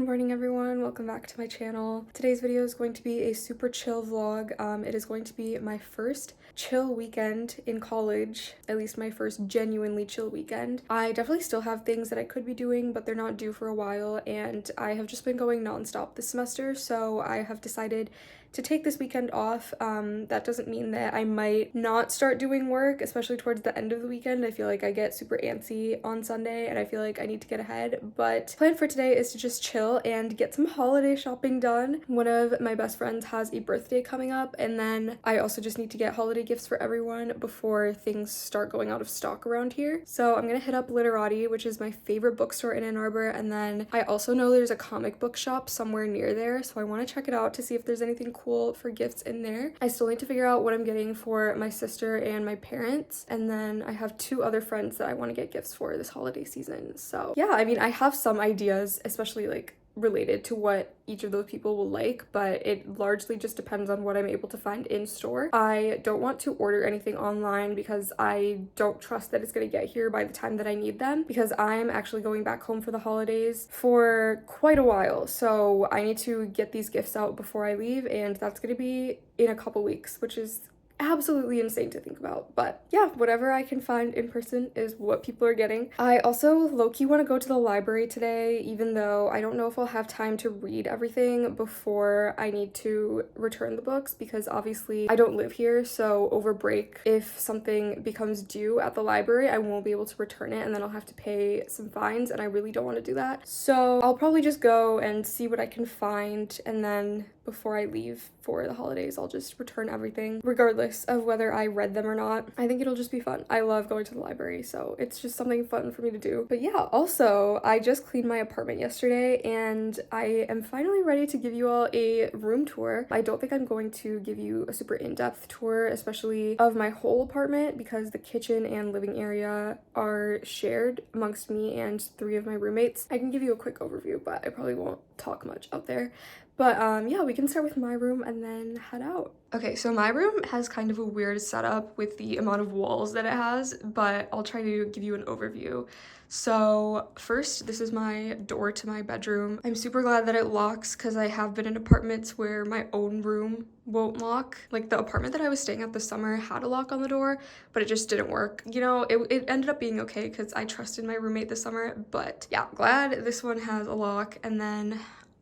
Good morning everyone, welcome back to my channel. Today's video is going to be a super chill vlog. It is going to be my first chill weekend in college, at least my first genuinely chill weekend. I definitely still have things that I could be doing, but they're not due for a while, and I have just been going nonstop this semester, so I have decided to take this weekend off. That doesn't mean that I might not start doing work, especially towards the end of the weekend. I feel like I get super antsy on Sunday and I feel like I need to get ahead, but plan for today is to just chill and get some holiday shopping done. One of my best friends has a birthday coming up, and then I also just need to get holiday gifts for everyone before things start going out of stock around here. So I'm gonna hit up Literati, which is my favorite bookstore in Ann Arbor, and then I also know there's a comic book shop somewhere near there, so I want to check it out to see if there's anything cool for gifts in there. I still need to figure out what I'm getting for my sister and my parents, and then I have two other friends that I want to get gifts for this holiday season. So yeah, I mean, I have some ideas, especially like related to what each of those people will like, but it largely just depends on what I'm able to find in store. I don't want to order anything online because I don't trust that it's going to get here by the time that I need them, because I'm actually going back home for the holidays for quite a while, so I need to get these gifts out before I leave, and that's going to be in a couple weeks, which is absolutely insane to think about. But yeah, whatever I can find in person is what people are getting. I also low-key want to go to the library today, even though I don't know if I'll have time to read everything before I need to return the books, because obviously I don't live here, so over break, if something becomes due at the library, I won't be able to return it, and then I'll have to pay some fines, and I really don't want to do that. So I'll probably just go and see what I can find, and then before I leave for the holidays, I'll just return everything, regardless of whether I read them or not. I think it'll just be fun. I love going to the library, so it's just something fun for me to do. But yeah, also, I just cleaned my apartment yesterday, and I am finally ready to give you all a room tour. I don't think I'm going to give you a super in-depth tour, especially of my whole apartment, because the kitchen and living area are shared amongst me and three of my roommates. I can give you a quick overview, but I probably won't talk much out there. But yeah, we can start with my room and then head out. Okay, so my room has kind of a weird setup with the amount of walls that it has, but I'll try to give you an overview. So first, this is my door to my bedroom. I'm super glad that it locks, because I have been in apartments where my own room won't lock. Like the apartment that I was staying at this summer had a lock on the door, but it just didn't work. You know, it ended up being okay because I trusted my roommate this summer, but yeah, glad this one has a lock. And then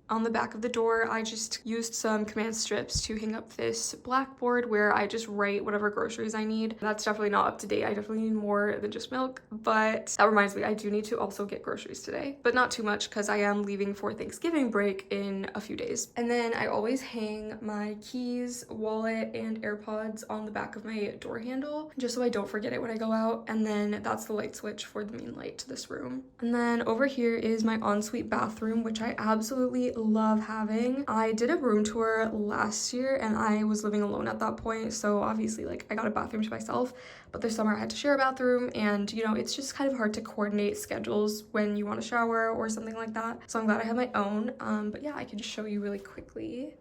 on the back of the door, I just used some command strips to hang up this blackboard where I just write whatever groceries I need. That's definitely not up to date. I definitely need more than just milk, but that reminds me, I do need to also get groceries today, but not too much because I am leaving for Thanksgiving break in a few days. And then I always hang my keys, wallet, and AirPods on the back of my door handle, just so I don't forget it when I go out. And then that's the light switch for the main light to this room. And then over here is my ensuite bathroom, which I absolutely love having. I did a room tour last year and I was living alone at that point, so obviously like I got a bathroom to myself, but this summer I had to share a bathroom, and you know, it's just kind of hard to coordinate schedules when you want to shower or something like that, so I'm glad I have my own. But yeah, I can just show you really quickly.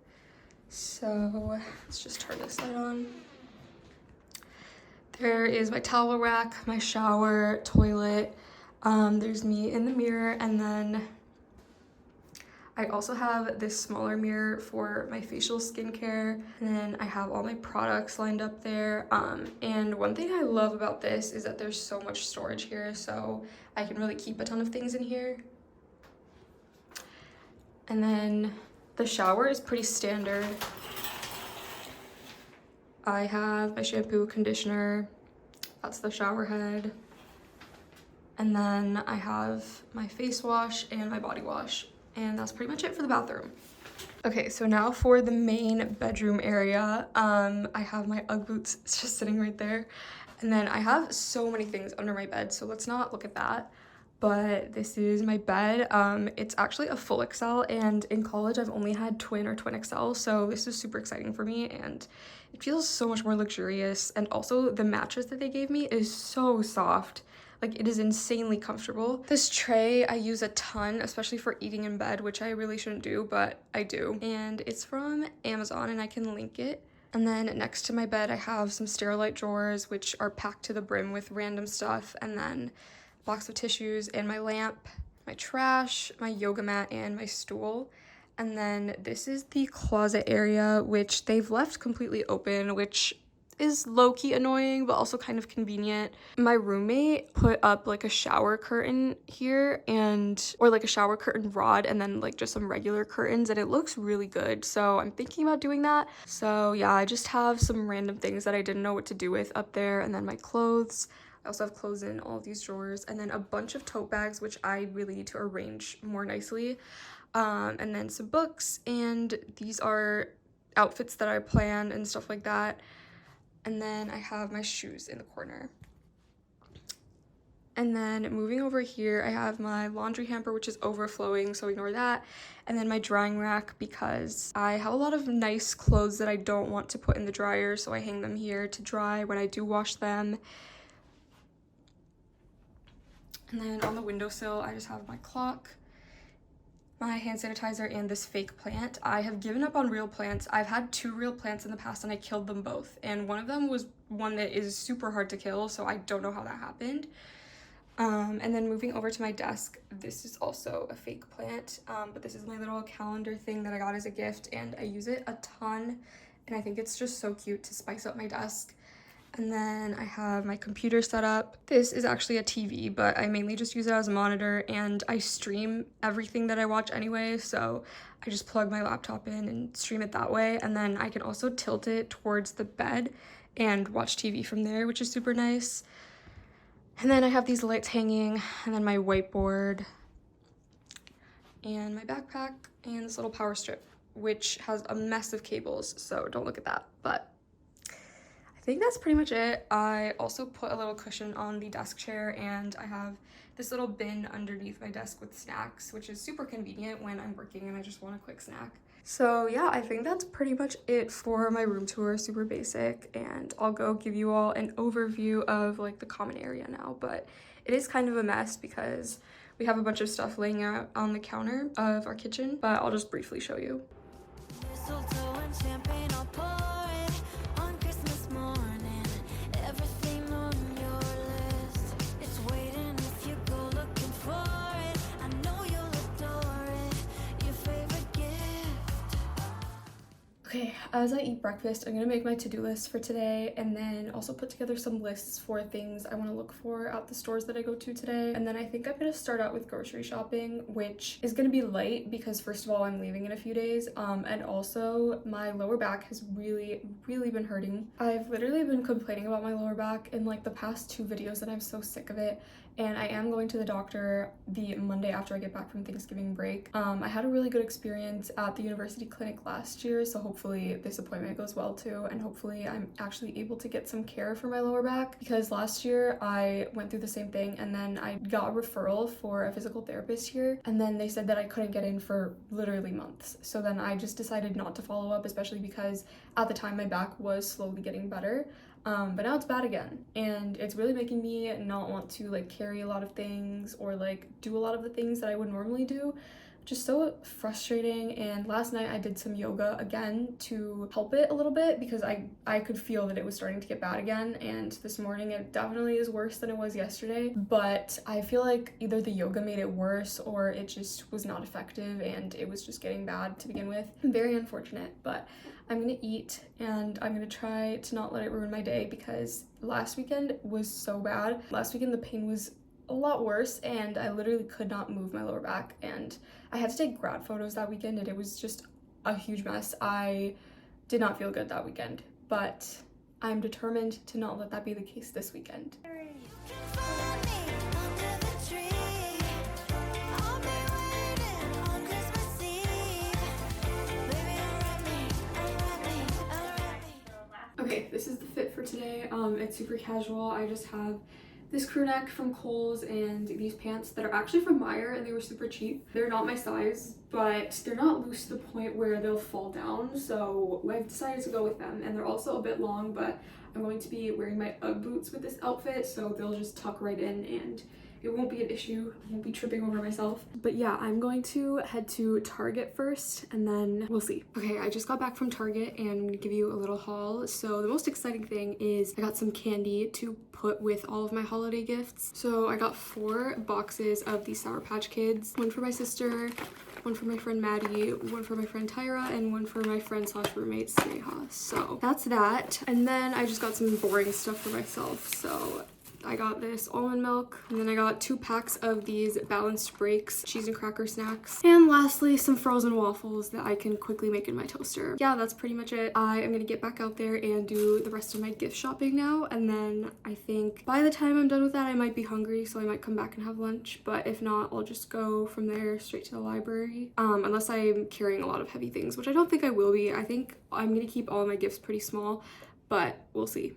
So let's just turn this light on. There is my towel rack, my shower, toilet. There's me in the mirror, and then I also have this smaller mirror for my facial skincare, and then I have all my products lined up there. And one thing I love about this is that there's so much storage here, so I can really keep a ton of things in here. And then the shower is pretty standard. I have my shampoo, conditioner, that's the shower head. And then I have my face wash and my body wash. And that's pretty much it for the bathroom. Okay, so now for the main bedroom area. I have my Ugg boots, it's just sitting right there. And then I have so many things under my bed, so let's not look at that. But this is my bed. It's actually a full XL, and in college I've only had twin or twin XL, so this is super exciting for me, and it feels so much more luxurious. And also the mattress that they gave me is so soft. Like, it is insanely comfortable. This tray I use a ton, especially for eating in bed, which I really shouldn't do, but I do. And it's from Amazon, and I can link it. And then next to my bed, I have some Sterilite drawers, which are packed to the brim with random stuff, and then a box of tissues and my lamp. my trash, my yoga mat, and my stool. And then this is the closet area, which they've left completely open, which is low-key annoying, but also kind of convenient. My roommate put up like a shower curtain here or like a shower curtain rod and then like just some regular curtains, and it looks really good. So I'm thinking about doing that. So yeah, I just have some random things that I didn't know what to do with up there, and then my clothes. I also have clothes in all of these drawers, and then a bunch of tote bags, which I really need to arrange more nicely. And then some books, and these are outfits that I plan and stuff like that. And then I have my shoes in the corner. And then moving over here, I have my laundry hamper, which is overflowing, so ignore that. And then my drying rack, because I have a lot of nice clothes that I don't want to put in the dryer, so I hang them here to dry when I do wash them. And then on the windowsill, I just have my clock, my hand sanitizer, and this fake plant. I have given up on real plants. I've had 2 real plants in the past and I killed them both. And one of them was one that is super hard to kill, so I don't know how that happened. And then moving over to my desk, this is also a fake plant, but this is my little calendar thing that I got as a gift, and I use it a ton, and I think it's just so cute to spice up my desk. And then I have my computer set up. This is actually a TV, but I mainly just use it as a monitor, and I stream everything that I watch anyway, so I just plug my laptop in and stream it that way. And then I can also tilt it towards the bed and watch TV from there, which is super nice. And then I have these lights hanging, and then my whiteboard, and my backpack, and this little power strip, which has a mess of cables, so don't look at that. But I think that's pretty much it. I also put a little cushion on the desk chair, and I have this little bin underneath my desk with snacks, which is super convenient when I'm working and I just want a quick snack. So yeah, I think that's pretty much it for my room tour, super basic, and I'll go give you all an overview of like the common area now. But it is kind of a mess because we have a bunch of stuff laying out on the counter of our kitchen, but I'll just briefly show you. Okay, as I eat breakfast, I'm gonna make my to-do list for today and then also put together some lists for things I want to look for at the stores that I go to today. And then I think I'm gonna start out with grocery shopping, which is gonna be light because first of all, I'm leaving in a few days, and also my lower back has really been hurting. I've literally been complaining about my lower back in like the past 2 videos, and I'm so sick of it. And I am going to the doctor the Monday after I get back from Thanksgiving break. I had a really good experience at the university clinic last year, so hopefully this appointment goes well too, and hopefully I'm actually able to get some care for my lower back, because last year I went through the same thing and then I got a referral for a physical therapist here, and then they said that I couldn't get in for literally months. So then I just decided not to follow up, especially because at the time my back was slowly getting better. But now it's bad again, and it's really making me not want to like carry a lot of things or like do a lot of the things that I would normally do. Just so frustrating. And last night I did some yoga again to help it a little bit because I could feel that it was starting to get bad again, and this morning it definitely is worse than it was yesterday. But I feel like either the yoga made it worse or it just was not effective and it was just getting bad to begin with. Very unfortunate, but I'm gonna eat and I'm gonna try to not let it ruin my day because last weekend was so bad. Last weekend the pain was a lot worse and I literally could not move my lower back, and I had to take grad photos that weekend and it was just a huge mess. I did not feel good that weekend, but I'm determined to not let that be the case this weekend. Okay, this is the fit for today. It's super casual. I just have this crew neck from Kohl's and these pants that are actually from Meijer, and they were super cheap. They're not my size, but they're not loose to the point where they'll fall down, so I've decided to go with them. And they're also a bit long, but I'm going to be wearing my Ugg boots with this outfit, so they'll just tuck right in and it won't be an issue. I won't be tripping over myself. But yeah, I'm going to head to Target first and then we'll see. Okay, I just got back from Target and I'm gonna give you a little haul. So the most exciting thing is I got some candy to put with all of my holiday gifts. So I got 4 boxes of these Sour Patch Kids, one for my sister, one for my friend Maddie, one for my friend Tyra, and one for my friend slash roommate Sneha. So that's that. And then I just got some boring stuff for myself. So I got this almond milk, and then I got 2 packs of these Balanced Breaks cheese and cracker snacks, and lastly some frozen waffles that I can quickly make in my toaster. Yeah, that's pretty much it. I am gonna get back out there and do the rest of my gift shopping now, and then I think by the time I'm done with that I might be hungry, so I might come back and have lunch, but if not, I'll just go from there straight to the library, unless I'm carrying a lot of heavy things, which I don't think I will be. I think I'm gonna keep all of my gifts pretty small, but we'll see.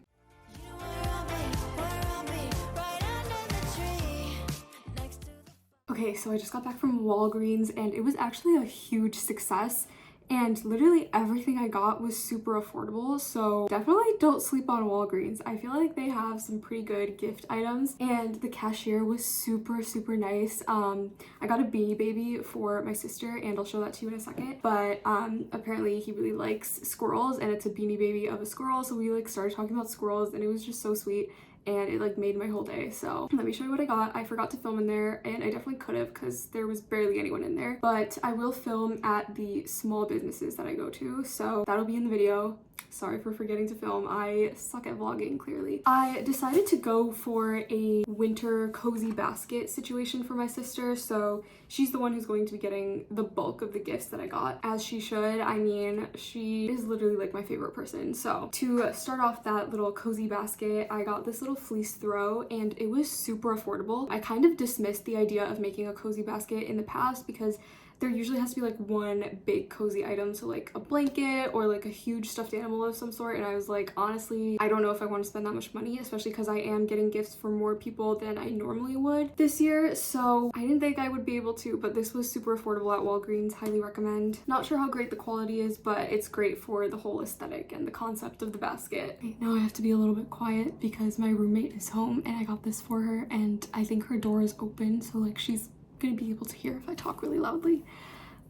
Okay, so I just got back from Walgreens and it was actually a huge success, and literally everything I got was super affordable, so definitely don't sleep on Walgreens. I feel like they have some pretty good gift items, and the cashier was super nice. I got a Beanie Baby for my sister, and I'll show that to you in a second, but apparently he really likes squirrels, and it's a Beanie Baby of a squirrel, so we like started talking about squirrels, and it was just so sweet. And it like made my whole day. So let me show you what I got. I forgot to film in there, and I definitely could have because there was barely anyone in there, but I will film at the small businesses that I go to, so that'll be in the video. Sorry for forgetting to film. I suck at vlogging, clearly. I decided to go for a winter cozy basket situation for my sister, so she's the one who's going to be getting the bulk of the gifts that I got, as she should. I mean, she is literally like my favorite person. So to start off that little cozy basket, I got this little fleece throw, and it was super affordable. I kind of dismissed the idea of making a cozy basket in the past because there usually has to be like one big cozy item, so like a blanket or like a huge stuffed animal of some sort, and I was like, honestly, I don't know if I want to spend that much money, especially because I am getting gifts for more people than I normally would this year, so I didn't think I would be able to, but this was super affordable at Walgreens. Highly recommend. Not sure how great the quality is, but it's great for the whole aesthetic and the concept of the basket. Okay, now I have to be a little bit quiet because my roommate is home and I got this for her, and I think her door is open, so like she's gonna be able to hear if I talk really loudly.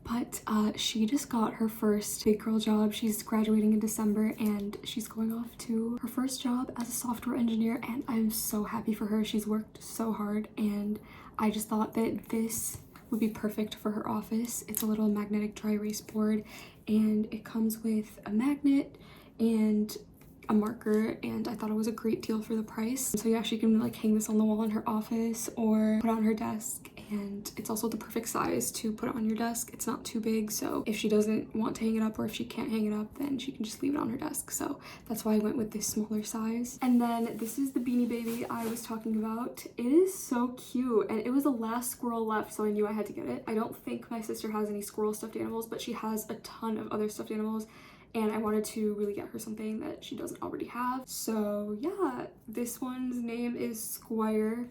But she just got her first big girl job. She's graduating in December and she's going off to her first job as a software engineer, and I'm so happy for her. She's worked so hard, and I just thought that this would be perfect for her office. It's a little magnetic dry erase board, and it comes with a magnet and a marker, and I thought it was a great deal for the price. So yeah, she can like hang this on the wall in her office or put it on her desk, and it's also the perfect size to put it on your desk. It's not too big, so if she doesn't want to hang it up, or if she can't hang it up, then she can just leave it on her desk. So that's why I went with this smaller size. And then this is the Beanie Baby I was talking about. It is so cute, and it was the last squirrel left, so I knew I had to get it. I don't think my sister has any squirrel stuffed animals, but she has a ton of other stuffed animals, and I wanted to really get her something that she doesn't already have. So yeah, this one's name is Squire.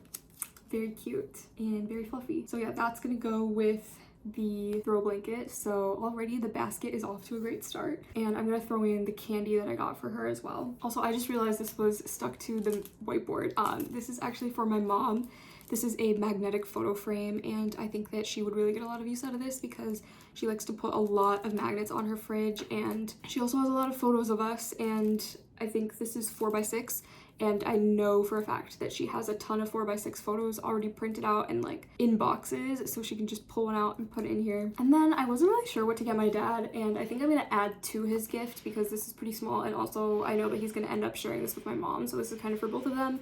Very cute and very fluffy. So yeah, that's gonna go with the throw blanket. So already the basket is off to a great start, and I'm gonna throw in the candy that I got for her as well. Also, I just realized this was stuck to the whiteboard. This is actually for my mom. This is a magnetic photo frame, and I think that she would really get a lot of use out of this because she likes to put a lot of magnets on her fridge, and she also has a lot of photos of us, and I think this is 4x6, and I know for a fact that she has a ton of 4x6 photos already printed out and like in boxes, so she can just pull one out and put it in here. And then I wasn't really sure what to get my dad, and I think I'm gonna add to his gift because this is pretty small, and also I know that he's gonna end up sharing this with my mom, so this is kind of for both of them.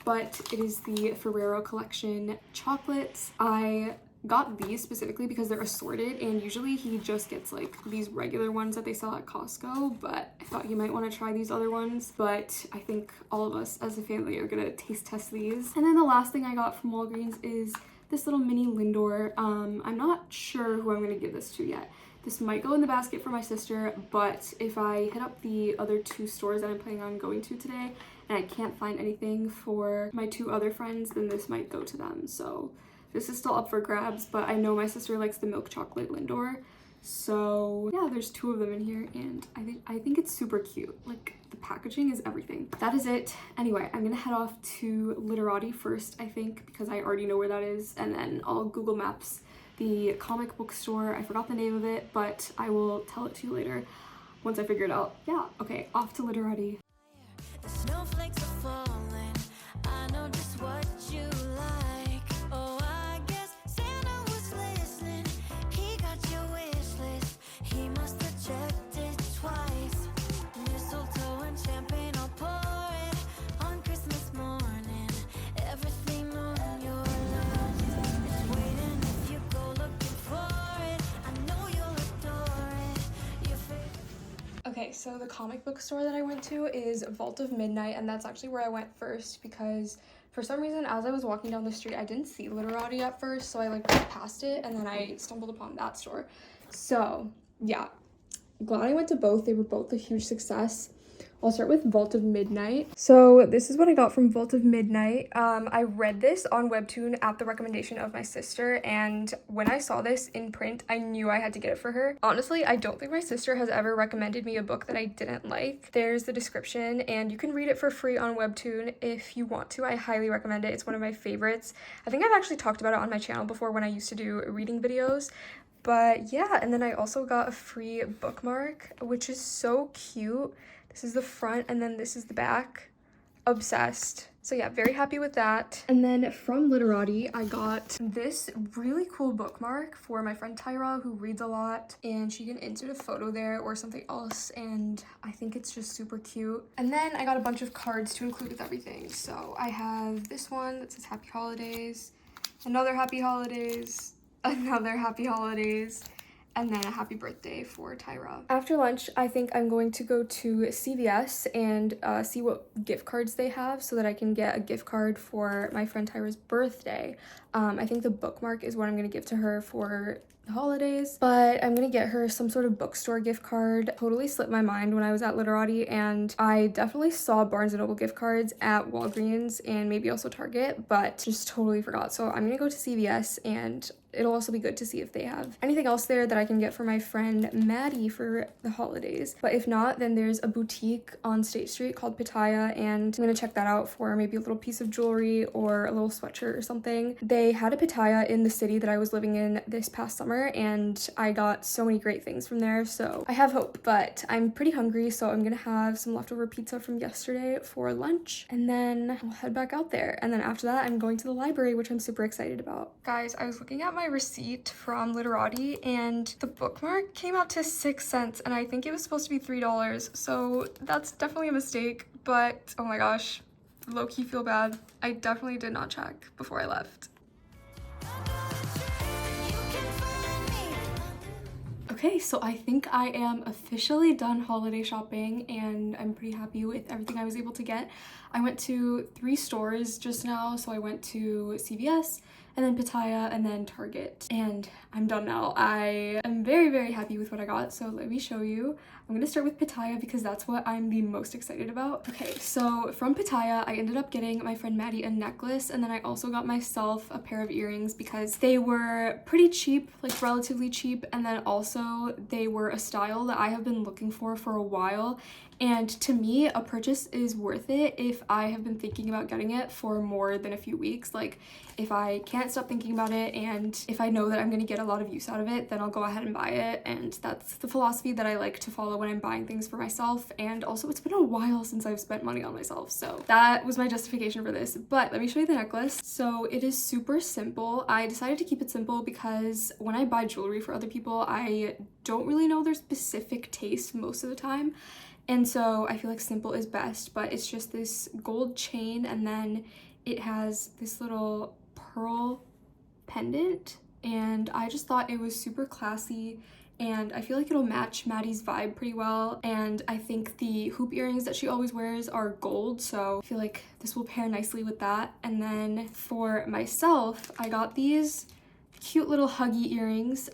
But it is the Ferrero collection chocolates. I got these specifically because they're assorted, and usually he just gets like these regular ones that they sell at Costco, but I thought he might want to try these other ones. But I think all of us as a family are gonna taste test these. And then the last thing I got from Walgreens is this little mini Lindor. I'm not sure who I'm gonna give this to yet. This might go in the basket for my sister, but if I hit up the other 2 stores that I'm planning on going to today and I can't find anything for my 2 other friends, then this might go to them. So this is still up for grabs, but I know my sister likes the milk chocolate Lindor, So yeah, there's 2 of them in here, and I think it's super cute. Like, the packaging is everything. That is it. Anyway, I'm gonna head off to Literati first, I think, because I already know where that is, and then I'll Google Maps the comic book store. I forgot the name of it, but I will tell it to you later once I figure it out. Yeah, okay, off to Literati. The snowflakes are falling. I know just what you like. Oh, I guess Santa was listening. He got your wish list. He must have checked it twice. Mistletoe and champagne, I'll pour it on Christmas morning. Everything on your list is waiting if you go looking for it. I know you'll adore it. Your favorite. Okay, so the comic book store that I went to is Vault of Midnight, and that's actually where I went first because for some reason, as I was walking down the street, I didn't see Literati at first, so I like went past it, and then I stumbled upon that store. So yeah, glad I went to both. They were both a huge success. I'll start with Vault of Midnight. So this is what I got from Vault of Midnight. I read this on Webtoon at the recommendation of my sister, and when I saw this in print, I knew I had to get it for her. Honestly, I don't think my sister has ever recommended me a book that I didn't like. There's the description, and you can read it for free on Webtoon if you want to. I highly recommend it. It's one of my favorites. I think I've actually talked about it on my channel before when I used to do reading videos. But yeah, and then I also got a free bookmark, which is so cute. This is the front, and then this is the back. Obsessed. So yeah, very happy with that. And then from Literati, I got this really cool bookmark for my friend Tyra, who reads a lot, and she can insert a photo there or something else, and I think it's just super cute. And then I got a bunch of cards to include with everything. So I have this one that says Happy Holidays, another Happy Holidays, another Happy Holidays, and then a happy birthday for Tyra. After lunch, I think I'm going to go to CVS and see what gift cards they have so that I can get a gift card for my friend Tyra's birthday. I think the bookmark is what I'm going to give to her for the holidays, but I'm gonna get her some sort of bookstore gift card. Totally slipped my mind when I was at Literati, and I definitely saw Barnes & Noble gift cards at Walgreens and maybe also Target, but just totally forgot. So I'm gonna go to CVS, and it'll also be good to see if they have anything else there that I can get for my friend Maddie for the holidays. But if not, then there's a boutique on State Street called Pitaya, and I'm gonna check that out for maybe a little piece of jewelry or a little sweatshirt or something. They had a Pitaya in the city that I was living in this past summer, and I got so many great things from there, so I have hope. But I'm pretty hungry, so I'm gonna have some leftover pizza from yesterday for lunch, and then I'll head back out there. And then after that, I'm going to the library, which I'm super excited about. Guys, I was looking at my receipt from Literati, and the bookmark came out to 6 cents, and I think it was supposed to be $3, so that's definitely a mistake. But oh my gosh, low-key feel bad. I definitely did not check before I left. Okay, so I think I am officially done holiday shopping, and I'm pretty happy with everything I was able to get. I went to 3 stores just now, so I went to CVS, and then Pitaya, and then Target, and I'm done now. I am very, very happy with what I got, so let me show you. I'm gonna start with Pitaya because that's what I'm the most excited about. Okay, so from Pitaya, I ended up getting my friend Maddie a necklace, and then I also got myself a pair of earrings because they were pretty cheap, like relatively cheap, and then also they were a style that I have been looking for a while. And to me, a purchase is worth it if I have been thinking about getting it for more than a few weeks. Like, if I can't stop thinking about it and if I know that I'm gonna get a lot of use out of it, then I'll go ahead and buy it. And that's the philosophy that I like to follow when I'm buying things for myself. And also, it's been a while since I've spent money on myself, so that was my justification for this. But let me show you the necklace. So it is super simple. I decided to keep it simple because when I buy jewelry for other people, I don't really know their specific taste most of the time. And so I feel like simple is best, but it's just this gold chain, and then it has this little pearl pendant, and I just thought it was super classy, and I feel like it'll match Maddie's vibe pretty well. And I think the hoop earrings that she always wears are gold, so I feel like this will pair nicely with that. And then for myself, I got these cute little huggy earrings.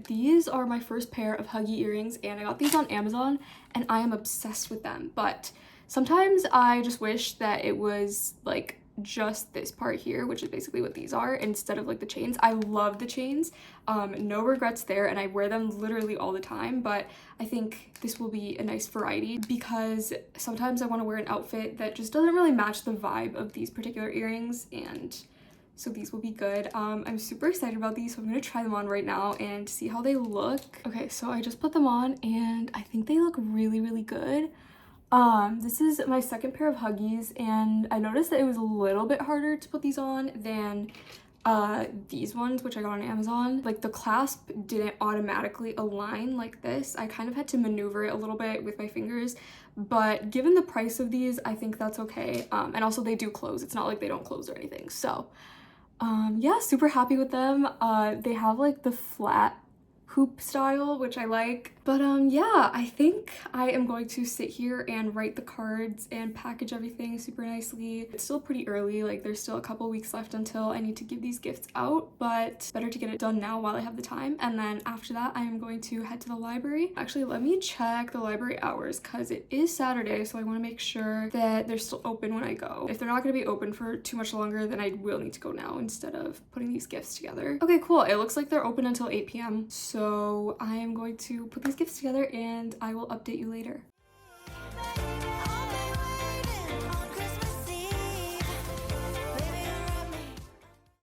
These are my first pair of huggy earrings, and I got these on Amazon, and I am obsessed with them. But sometimes I just wish that it was like just this part here, which is basically what these are, instead of like the chains. I love the chains, no regrets there, and I wear them literally all the time, but I think this will be a nice variety because sometimes I want to wear an outfit that just doesn't really match the vibe of these particular earrings, and so these will be good. I'm super excited about these, so I'm gonna try them on right now and see how they look. Okay, so I just put them on and I think they look really, really good. This is my second pair of Huggies, and I noticed that it was a little bit harder to put these on than these ones, which I got on Amazon. Like, the clasp didn't automatically align like this. I kind of had to maneuver it a little bit with my fingers, but given the price of these, I think that's okay. And also they do close. It's not like they don't close or anything. So yeah, super happy with them. They have like the flat hoop style, which I like. But yeah, I think I am going to sit here and write the cards and package everything super nicely. It's still pretty early, like there's still a couple weeks left until I need to give these gifts out, but better to get it done now while I have the time. And then after that, I am going to head to the library. Actually, let me check the library hours because it is Saturday, so I want to make sure that they're still open when I go. If they're not going to be open for too much longer, then I will need to go now instead of putting these gifts together. Okay, cool. It looks like they're open until 8 p.m. So I am going to put these gifts together and I will update you later.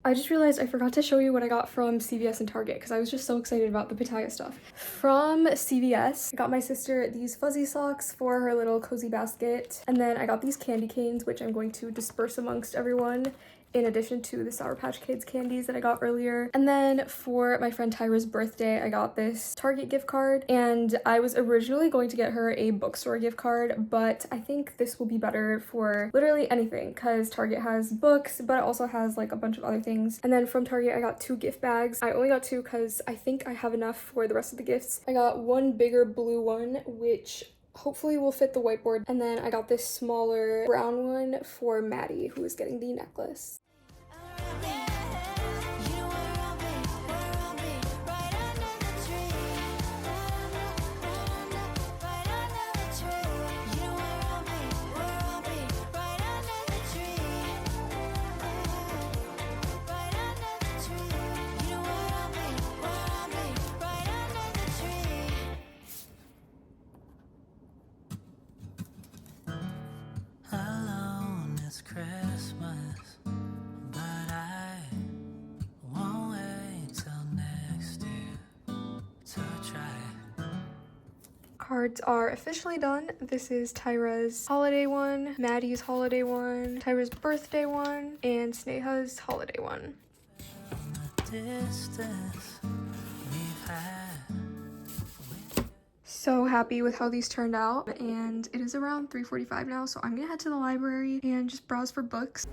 I just realized I forgot to show you what I got from CVS and Target because I was just so excited about the Pitaya stuff. From CVS, I got my sister these fuzzy socks for her little cozy basket, and then I got these candy canes, which I'm going to disperse amongst everyone, in addition to the Sour Patch Kids candies that I got earlier. And then for my friend Tyra's birthday, I got this Target gift card, and I was originally going to get her a bookstore gift card, but I think this will be better for literally anything because Target has books, but it also has like a bunch of other things. And then from Target, I got 2 gift bags. I only got 2 because I think I have enough for the rest of the gifts. I got one bigger blue one, which hopefully will fit the whiteboard, and then I got this smaller brown one for Maddie, who is getting the necklace. Christmas, but I won't wait till next year to try. Cards are officially done. This is Tyra's holiday one, Maddie's holiday one, Tyra's birthday one, and Sneha's holiday one. Distance we've had. So happy with how these turned out, and it is around 3:45 now, so I'm gonna head to the library and just browse for books.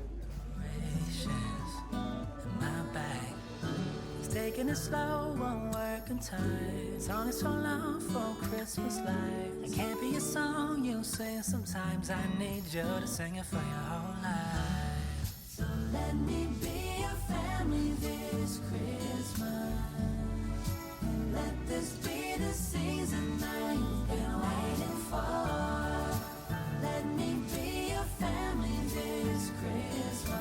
Taking it slow, won't work in time. It's only so long for Christmas lights. It can't be a song you sing sometimes. I need you to sing it for your whole life. So let me be your family this Christmas. And let this be the season that you've been waiting for. Let me be your family this Christmas.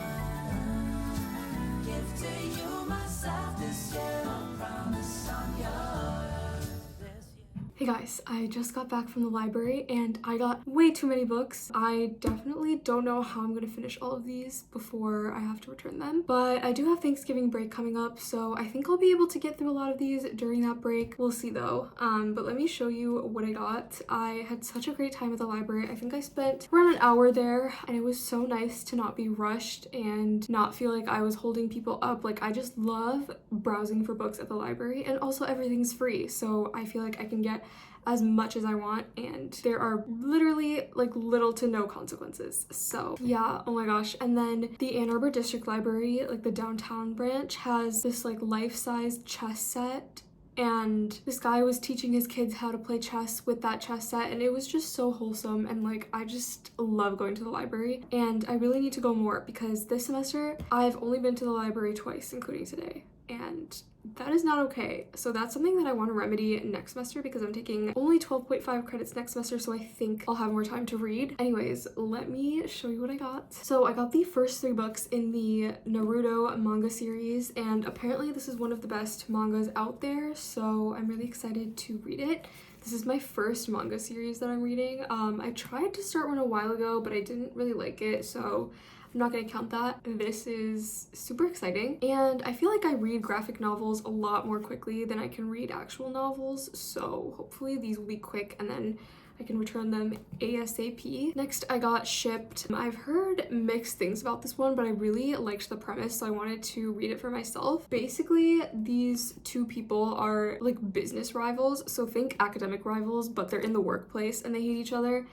Give to you myself this year, I promise I'm yours this year. Hey guys, I just got back from the library and I got way too many books. I definitely don't know how I'm gonna finish all of these before I have to return them, but I do have Thanksgiving break coming up, so I think I'll be able to get through a lot of these during that break. We'll see though. But let me show you what I got. I had such a great time at the library. I think I spent around an hour there, and it was so nice to not be rushed and not feel like I was holding people up. Like, I just love browsing for books at the library, and also everything's free, so I feel like I can get as much as I want, and there are literally like little to no consequences. So yeah, oh my gosh. And then the Ann Arbor District Library, like the downtown branch, has this like life-size chess set, and this guy was teaching his kids how to play chess with that chess set, and it was just so wholesome, and like I just love going to the library, and I really need to go more because this semester I've only been to the library twice, including today. and that is not okay. So that's something that I want to remedy next semester because I'm taking only 12.5 credits next semester, so I think I'll have more time to read. Anyways, let me show you what I got. So I got the first 3 books in the Naruto manga series, and apparently this is one of the best mangas out there, so I'm really excited to read it. This is my first manga series that I'm reading. I tried to start one a while ago, but I didn't really like it, so I'm not gonna count that. This is super exciting, and I feel like I read graphic novels a lot more quickly than I can read actual novels, so hopefully these will be quick and then I can return them ASAP. Next, I got Shipped. I've heard mixed things about this one, but I really liked the premise, so I wanted to read it for myself. Basically, these 2 people are like business rivals, so think academic rivals, but they're in the workplace and they hate each other.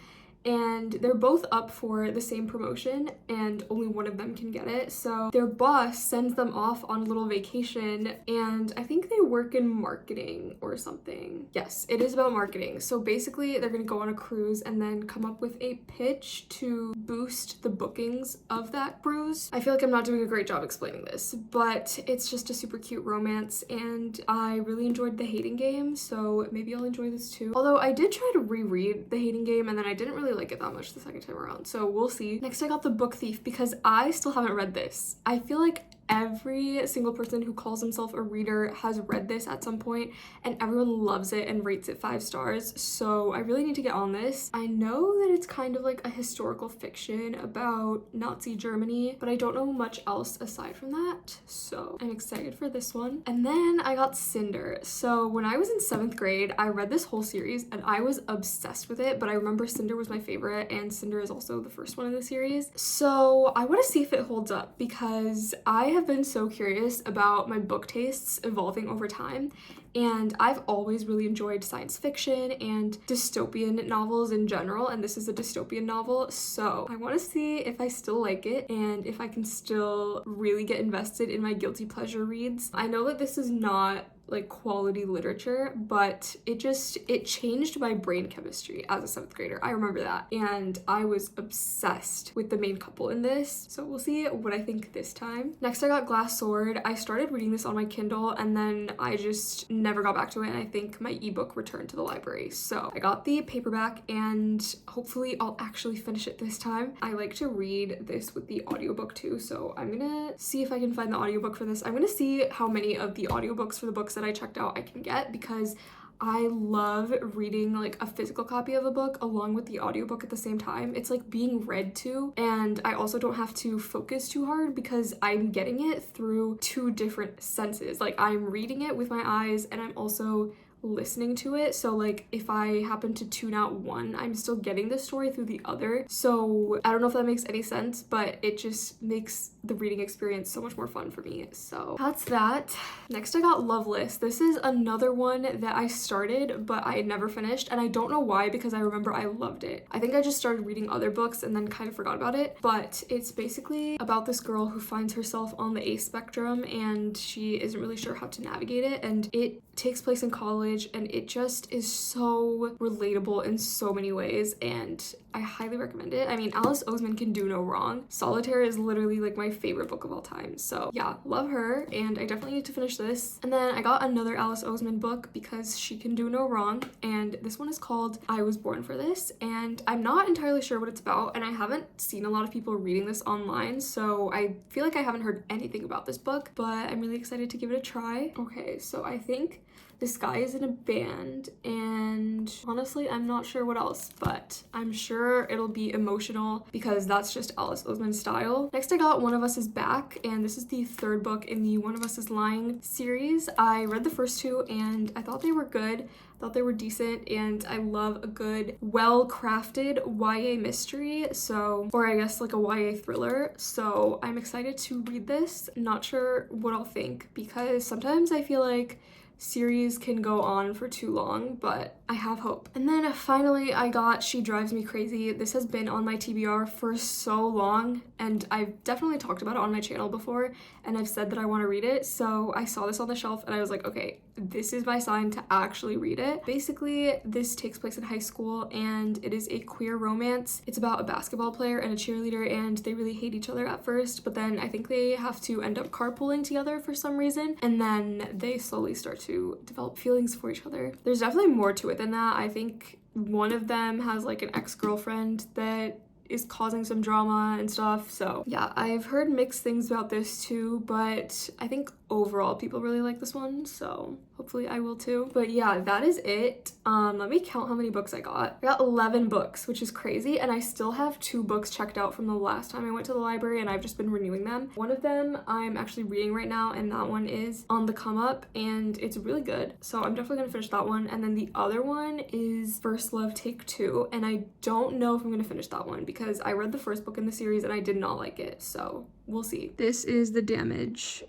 And they're both up for the same promotion and only one of them can get it. So their boss sends them off on a little vacation, and I think they work in marketing or something. Yes, it is about marketing. So basically they're gonna go on a cruise and then come up with a pitch to boost the bookings of that cruise. I feel like I'm not doing a great job explaining this, but it's just a super cute romance, and I really enjoyed The Hating Game, so maybe I'll enjoy this too. Although I did try to reread The Hating Game and then I didn't really like it that much the second time around, so we'll see. Next, I got The Book Thief because I still haven't read this. I feel like every single person who calls himself a reader has read this at some point, and everyone loves it and rates it 5 stars, so I really need to get on this. I know that it's kind of like a historical fiction about Nazi Germany, but I don't know much else aside from that, so I'm excited for this one. And then I got Cinder. So when I was in 7th grade, I read this whole series and I was obsessed with it, but I remember Cinder was my favorite, and Cinder is also the first one in the series. So I want to see if it holds up because I have been so curious about my book tastes evolving over time, and I've always really enjoyed science fiction and dystopian novels in general, and this is a dystopian novel, so I want to see if I still like it and if I can still really get invested in my guilty pleasure reads. I know that this is not like quality literature, but it changed my brain chemistry as a 7th grader. I remember that, and I was obsessed with the main couple in this, so we'll see what I think this time. Next, I got Glass Sword. I started reading this on my Kindle and then I just never got back to it, and I think my ebook returned to the library, so I got the paperback and hopefully I'll actually finish it this time. I like to read this with the audiobook too, so I'm gonna see if I can find the audiobook for this. I'm gonna see how many of the audiobooks for the books that I checked out I can get, because I love reading like a physical copy of a book along with the audiobook at the same time. It's like being read to, and I also don't have to focus too hard because I'm getting it through 2 different senses. Like I'm reading it with my eyes and I'm also listening to it, so like if I happen to tune out one, I'm still getting the story through the other. So I don't know if that makes any sense, but it just makes the reading experience so much more fun for me. So that's that. Next, I got Loveless. This is another one that I started but I never finished, and I don't know why because I remember I loved it. I think I just started reading other books and then kind of forgot about it, but it's basically about this girl who finds herself on the ACE spectrum and she isn't really sure how to navigate it, and it takes place in college, and it just is so relatable in so many ways, and I highly recommend it. I mean, Alice Oseman can do no wrong. Solitaire is literally like my favorite book of all time, so yeah, love her, and I definitely need to finish this. And then I got another Alice Oseman book because she can do no wrong, and this one is called I Was Born for This, and I'm not entirely sure what it's about, and I haven't seen a lot of people reading this online, so I feel like I haven't heard anything about this book, but I'm really excited to give it a try. Okay, so I think this guy is in a band, and honestly, I'm not sure what else, but I'm sure it'll be emotional because that's just Alice Oseman's style. Next, I got One of Us is Back, and this is the 3rd book in the One of Us is Lying series. I read the first 2 and I thought they were good. Thought they were decent, and I love a good, well-crafted YA mystery, so, or I guess like a YA thriller, so I'm excited to read this. Not sure what I'll think because sometimes I feel like series can go on for too long, but I have hope. And then finally I got She Drives Me Crazy. This has been on my TBR for so long, and I've definitely talked about it on my channel before, and I've said that I want to read it. So I saw this on the shelf and I was like, okay, this is my sign to actually read it. Basically, this takes place in high school and it is a queer romance. It's about a basketball player and a cheerleader, and they really hate each other at first, but then I think they have to end up carpooling together for some reason, and then they slowly start to develop feelings for each other. There's definitely more to it than that. I think one of them has like an ex-girlfriend that is causing some drama and stuff. So yeah, I've heard mixed things about this too, but I think overall people really like this one, so hopefully I will too. But yeah, that is it. Let me count how many books I got. I got 11 books, which is crazy, and I still have 2 books checked out from the last time I went to the library, and I've just been renewing them. One of them I'm actually reading right now, and that one is On the Come Up, and it's really good, so I'm definitely gonna finish that one. And then the other one is First Love Take 2, and I don't know if I'm gonna finish that one because I read the first book in the series and I did not like it, so we'll see. This is the damage.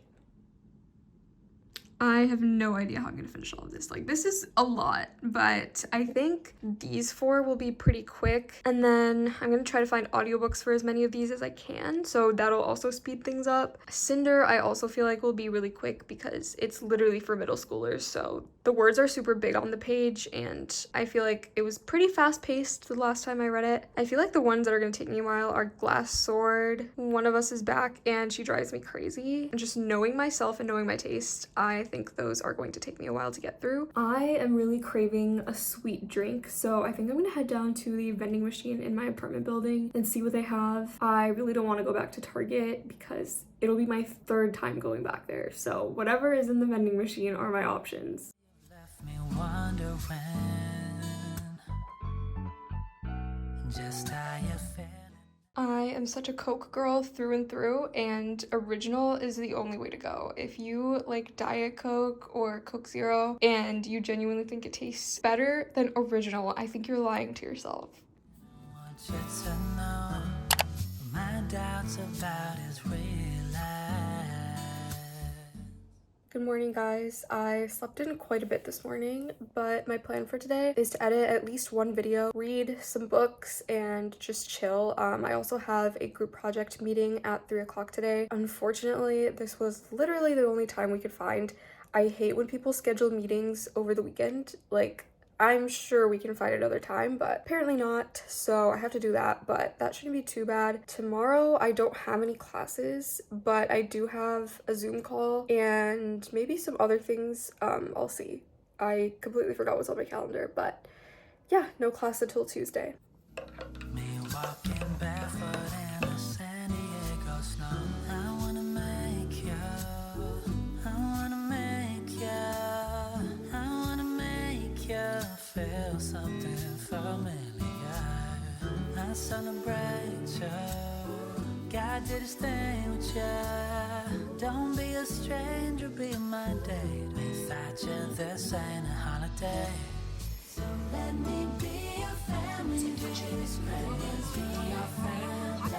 I have no idea how I'm gonna finish all of this. Like, this is a lot, but I think these 4 will be pretty quick. And then I'm gonna try to find audiobooks for as many of these as I can, so that'll also speed things up. Cinder, I also feel like will be really quick because it's literally for middle schoolers, so the words are super big on the page, and I feel like it was pretty fast-paced the last time I read it. I feel like the ones that are gonna take me a while are Glass Sword, One of Us is Back, and She Drives Me Crazy. And just knowing myself and knowing my taste, I think those are going to take me a while to get through. I am really craving a sweet drink, so I think I'm gonna head down to the vending machine in my apartment building and see what they have. I really don't want to go back to Target because it'll be my 3rd time going back there, so whatever is in the vending machine are my options. Left me wondering just how you feel. I am such a Coke girl through and through, and original is the only way to go. If you like Diet Coke or Coke Zero and you genuinely think it tastes better than original, I think you're lying to yourself. I want you to know my doubts about his real life. Good morning, guys. I slept in quite a bit this morning, but my plan for today is to edit at least 1 video, read some books, and just chill. I also have a group project meeting at 3 o'clock today. Unfortunately, this was literally the only time we could find. I hate when people schedule meetings over the weekend. Like, I'm sure we can find another time, but apparently not, so I have to do that, but that shouldn't be too bad. Tomorrow, I don't have any classes, but I do have a Zoom call and maybe some other things. I'll see. I completely forgot what's on my calendar, but yeah, no class until Tuesday. Me walking barefoot in the San Diego snow. I wanna make you, I wanna make you, I wanna make you feel something familiar. I celebrate you. God did his thing with you. Don't be a stranger, be my date. Without you, this ain't a holiday. So let me be your family. Let this be your family.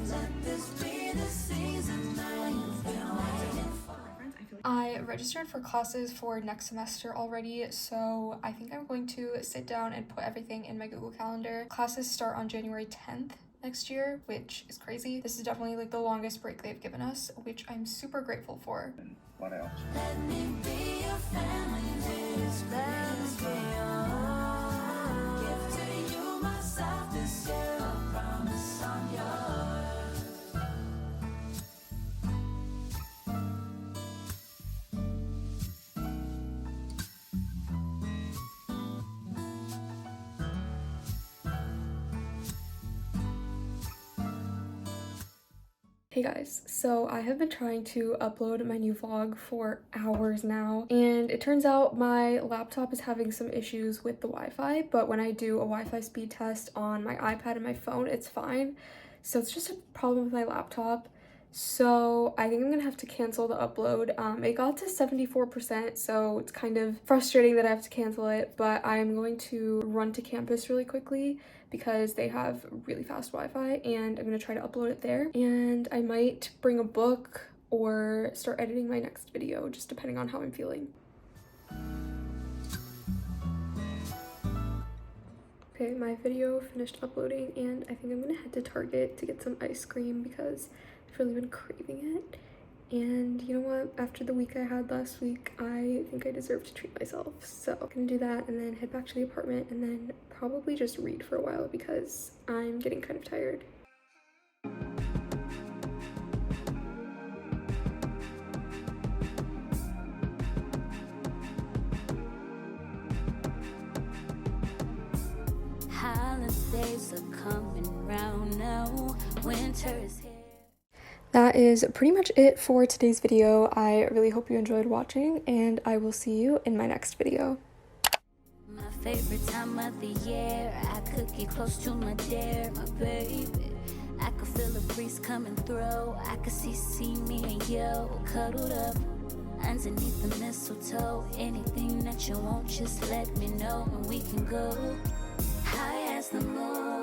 Let this be the season that you've been waiting for. I registered for classes for next semester already, so I think I'm going to sit down and put everything in my Google Calendar. Classes start on January 10th next year, which is crazy. This is definitely like the longest break they've given us, which I'm super grateful for. What else? Let me be your family. Let us be yours. Give to you myself this year. I promise I'm yours. Hey guys, so I have been trying to upload my new vlog for hours now, and it turns out my laptop is having some issues with the Wi-Fi, but when I do a Wi-Fi speed test on my iPad and my phone, it's fine. So it's just a problem with my laptop. So I think I'm gonna have to cancel the upload. It got to 74%, so it's kind of frustrating that I have to cancel it, but I'm going to run to campus really quickly because they have really fast Wi-Fi, and I'm gonna try to upload it there. And I might bring a book or start editing my next video, just depending on how I'm feeling. Okay, my video finished uploading and I think I'm gonna head to Target to get some ice cream because I've really been craving it. And you know what? After the week I had last week, I think I deserve to treat myself. So I'm gonna do that and then head back to the apartment and then probably just read for a while because I'm getting kind of tired. Holidays are coming round now. Winter is here. That is pretty much it for today's video. I really hope you enjoyed watching and I will see you in my next video. My favorite time of the year, I could get close to my dear, my baby. I could feel a breeze coming through. I could see me and you cuddled up underneath the mistletoe. Anything that you want, just let me know and we can go high as the moon.